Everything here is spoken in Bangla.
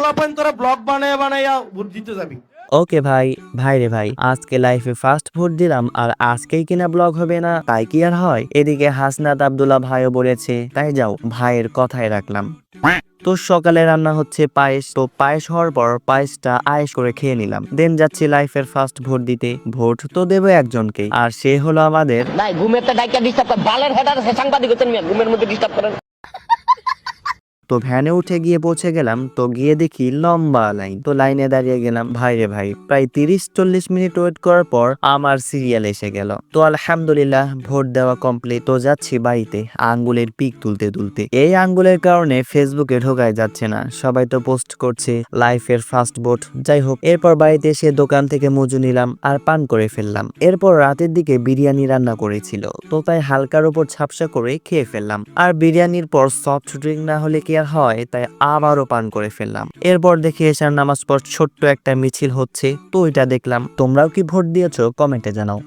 পোলাপান তোরা ব্লগ বানায় বানাইয়া ভোট দিতে যাবি। ওকে ভাই, রে ভাই, আজকে লাইফে ফার্স্ট ভোট দিলাম আর আজকেই কিনা ব্লগ হবে না, তাই কি আর হয়? এদিকে হাসনাত আব্দুল্লাহ ভাইও বলেছে, তাই যাও, ভাইয়ের কথাই রাখলাম। তো সকালে রান্না হচ্ছে পায়েস। তো পায়েস হওয়ার পর পায়েসটা আয়েশ করে খেয়ে নিলাম। দেন যাচ্ছি লাইফের ফার্স্ট ভোট দিতে। ভোট তো দেবো একজনকে, আর সে হলো আমাদের ভাই ঘুমের তো ডাইকা ডিস্টার্ব করে বালের হেডার সাংবাদিক হচ্ছেন মিয়া, ঘুমের মধ্যে ডিস্টার্ব করেন। তো ভ্যানে উঠে গিয়ে পৌঁছে গেলাম। তো গিয়ে দেখি লম্বা লাইন। তো লাইনে দাঁড়িয়ে গেলাম। ভাই রে ভাই, প্রায় 30-40 মিনিট ওয়েট করার পর আমার সিরিয়াল এসে গেল। তো আলহামদুলিল্লাহ ভোট দেওয়া কমপ্লিট। তো যাচ্ছি বাড়িতে আঙ্গুলের পিক তুলতে তুলতে। এই আঙ্গুলের কারণে ফেসবুকে ঢোকাই যাচ্ছে না, সবাই তো পোস্ট করছে লাইফের ফার্স্ট ভোট। যাই হোক, এরপর বাড়িতে এসে দোকান থেকে মজু নিলাম আর পান করে ফেললাম। এরপর রাতের দিকে বিরিয়ানি রান্না করেছিল, তো তাই হালকার উপর ঝাপসা করে খেয়ে ফেললাম। আর বিরিয়ানির পর সফট ড্রিঙ্ক না হলে কি আর হয়, তাই আবারও পান করে ফেললাম। এরপর দেখি এশার নামাজ পর ছোট্ট একটা মিছিল হচ্ছে, তো এটা দেখলাম। তোমরাও কি ভোট দিয়েছো? কমেন্টে জানাও।